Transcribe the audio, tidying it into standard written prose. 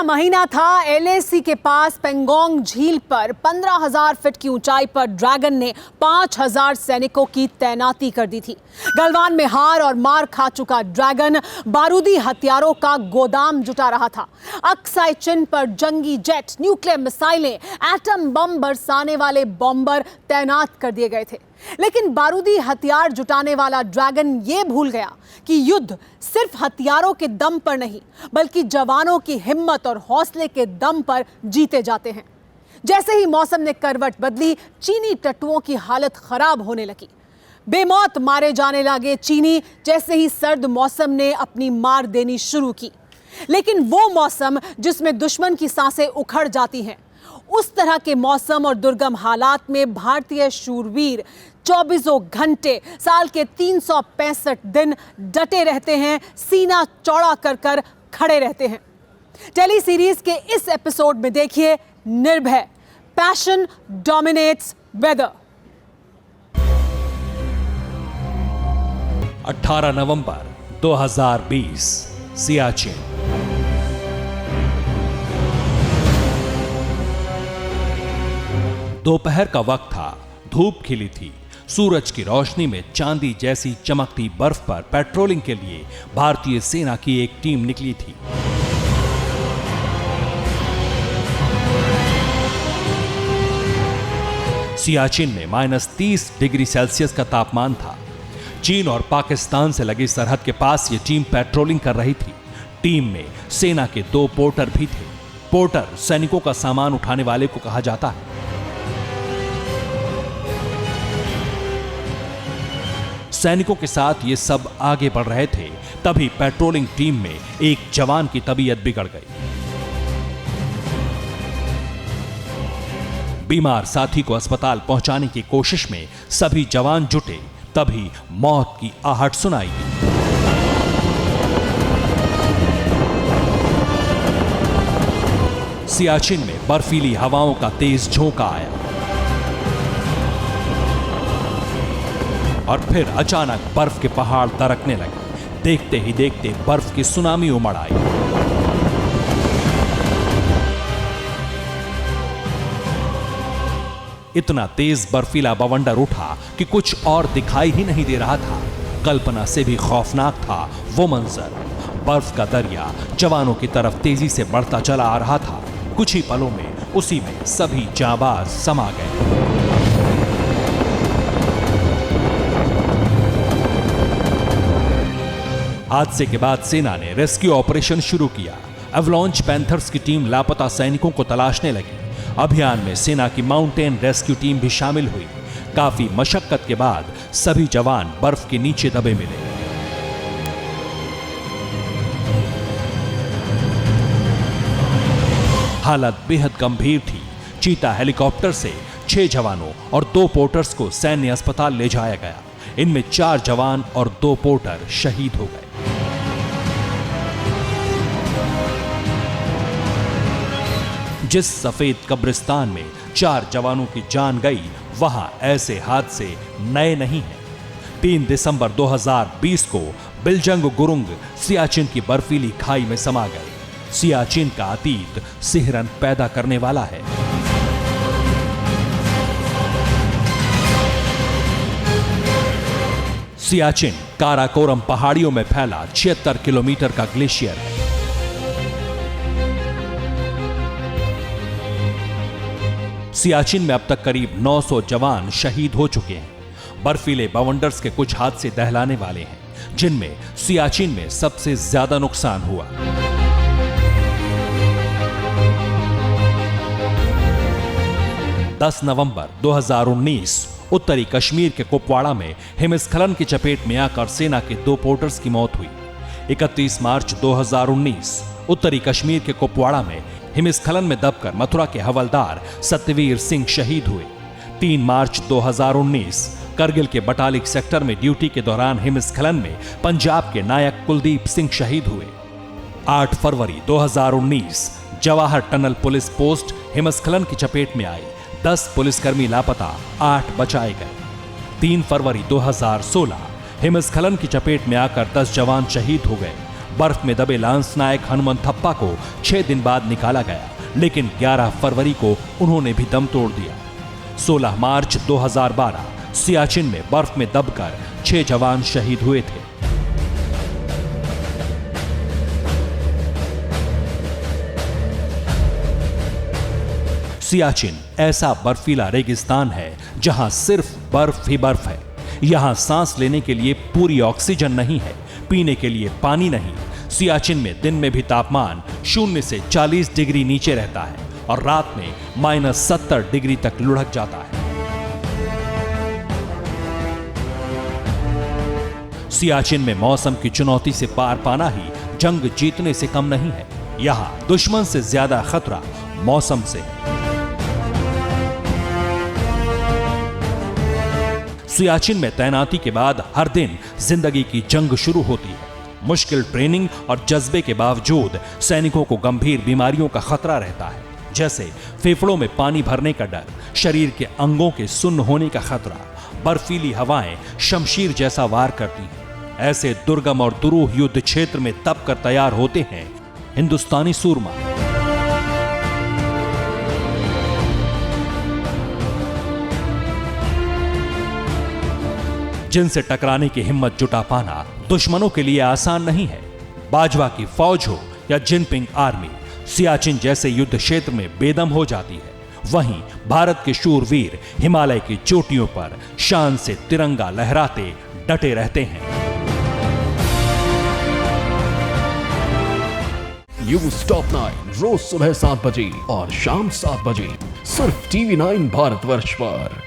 का महीना था। एलएसी के पास पेंगोंग झील पर 15,000 फीट की ऊंचाई पर ड्रैगन ने 5,000 सैनिकों की तैनाती कर दी थी। गलवान में हार और मार खा चुका ड्रैगन बारूदी हथियारों का गोदाम जुटा रहा था। अक्साई चिन पर जंगी जेट, न्यूक्लियर मिसाइलें, एटम बम बरसाने वाले बॉम्बर तैनात कर दिए गए थे। लेकिन बारूदी हथियार जुटाने वाला ड्रैगन ये भूल गया कि युद्ध सिर्फ हथियारों के दम पर नहीं, बल्कि जवानों की हिम्मत और हौसले के दम पर जीते जाते हैं। जैसे ही मौसम ने करवट बदली, चीनी टट्टुओं की हालत खराब होने लगी। बेमौत मारे जाने लगे चीनी जैसे ही सर्द मौसम ने अपनी मार देनी शुरू की। लेकिन वो मौसम जिसमें दुश्मन की सांसें उखड़ जाती हैं, उस तरह के मौसम और दुर्गम हालात में भारतीय शूरवीर 24 घंटे साल के 365 दिन डटे रहते हैं, सीना चौड़ा कर कर खड़े रहते हैं। टेली सीरीज के इस एपिसोड में देखिए निर्भय, पैशन डोमिनेट्स वेदर। 18 नवंबर 2020, सियाचिन। दोपहर का वक्त था, धूप खिली थी। सूरज की रोशनी में चांदी जैसी चमकती बर्फ पर पेट्रोलिंग के लिए भारतीय सेना की एक टीम निकली थी। सियाचिन में -30 डिग्री सेल्सियस का तापमान था। चीन और पाकिस्तान से लगी सरहद के पास यह टीम पेट्रोलिंग कर रही थी। टीम में सेना के 2 पोर्टर भी थे। पोर्टर सैनिकों का सामान उठाने वाले को कहा जाता है। सैनिकों के साथ ये सब आगे बढ़ रहे थे, तभी पेट्रोलिंग टीम में एक जवान की तबीयत बिगड़ गई। बीमार साथी को अस्पताल पहुंचाने की कोशिश में सभी जवान जुटे, तभी मौत की आहट सुनाई दी। सियाचिन में बर्फीली हवाओं का तेज झोंका आया और फिर अचानक बर्फ के पहाड़ दरकने लगे। देखते ही देखते बर्फ की सुनामी उमड़ आई। इतना तेज बर्फीला बवंडर उठा कि कुछ और दिखाई ही नहीं दे रहा था। कल्पना से भी खौफनाक था वो मंजर। बर्फ का दरिया जवानों की तरफ तेजी से बढ़ता चला आ रहा था। कुछ ही पलों में उसी में सभी जांबाज समा गए। हादसे के बाद सेना ने रेस्क्यू ऑपरेशन शुरू किया। एवलांच पैंथर्स की टीम लापता सैनिकों को तलाशने लगी। अभियान में सेना की माउंटेन रेस्क्यू टीम भी शामिल हुई। काफी मशक्कत के बाद सभी जवान बर्फ के नीचे दबे मिले। हालत बेहद गंभीर थी। चीता हेलीकॉप्टर से 6 जवानों और 2 पोर्टर्स को सैन्य अस्पताल ले जाया गया। इनमें 4 जवान और 2 पोर्टर शहीद हो गए। जिस सफेद कब्रिस्तान में 4 जवानों की जान गई, वहां ऐसे हादसे नए नहीं हैं। 3 दिसंबर 2020 को बिलजंग गुरुंग सियाचिन की बर्फीली खाई में समा गए। सियाचिन का अतीत सिहरन पैदा करने वाला है। सियाचिन काराकोरम पहाड़ियों में फैला 76 किलोमीटर का ग्लेशियर है। सियाचिन में अब तक करीब 900 जवान शहीद हो चुके हैं। बर्फीले बवंडर्स के कुछ हादसे दहलाने वाले हैं, जिनमें सियाचिन में सबसे ज्यादा नुकसान हुआ। दस नवंबर 2019 उत्तरी कश्मीर के कुपवाड़ा में हिमस्खलन की चपेट में आकर सेना के 2 पोर्टर्स की मौत हुई। 31 मार्च 2019 उत्तरी कश्मीर के कुपवाड़ा में हिमस्खलन में दबकर मथुरा के हवलदार सत्यवीर सिंह शहीद हुए। 3 मार्च 2019 करगिल के बटालिक सेक्टर में ड्यूटी के दौरान हिमस्खलन में पंजाब के नायक कुलदीप सिंह शहीद हुए। 8 फरवरी 2019 जवाहर टनल पुलिस पोस्ट हिमस्खलन की चपेट में आई। 10 पुलिसकर्मी लापता, 8 बचाए गए। 3 फरवरी 2016 हिमस्खलन की चपेट में आकर 10 जवान शहीद हो गए। बर्फ में दबे लांस नायक हनुमंथप्पा को 6 दिन बाद निकाला गया, लेकिन 11 फरवरी को उन्होंने भी दम तोड़ दिया। 16 मार्च 2012 सियाचिन में बर्फ में दबकर 6 जवान शहीद हुए थे। सियाचिन ऐसा बर्फीला रेगिस्तान है जहां सिर्फ बर्फ ही बर्फ है। यहां सांस लेने के लिए पूरी ऑक्सीजन नहीं है, पीने के लिए पानी नहीं। सियाचिन में दिन में भी तापमान 0 से 40 डिग्री नीचे रहता है और रात में -70 डिग्री तक लुढ़क जाता है। सियाचिन में मौसम की चुनौती से पार पाना ही जंग जीतने से कम नहीं है। यहां दुश्मन से ज्यादा खतरा मौसम से है। सियाचिन में तैनाती के बाद हर दिन जिंदगी की जंग शुरू होती है। मुश्किल ट्रेनिंग और जज्बे के बावजूद सैनिकों को गंभीर बीमारियों का खतरा रहता है, जैसे फेफड़ों में पानी भरने का डर, शरीर के अंगों के सुन्न होने का खतरा। बर्फीली हवाएं शमशीर जैसा वार करती हैं। ऐसे दुर्गम और दुरूह युद्ध क्षेत्र में तप कर तैयार होते हैं हिंदुस्तानी सूरमा। जिनसे टकराने की हिम्मत जुटा पाना दुश्मनों के लिए आसान नहीं है। बाजवा की फौज हो या जिनपिंग आर्मी, सियाचिन जैसे युद्ध क्षेत्र में बेदम हो जाती है। वहीं भारत के शूरवीर हिमालय की चोटियों पर शान से तिरंगा लहराते डटे रहते हैं। न्यूज टॉप 9 रोज सुबह 7 बजे और शाम 7 बजे सिर्फ TV9 भारतवर्ष पर।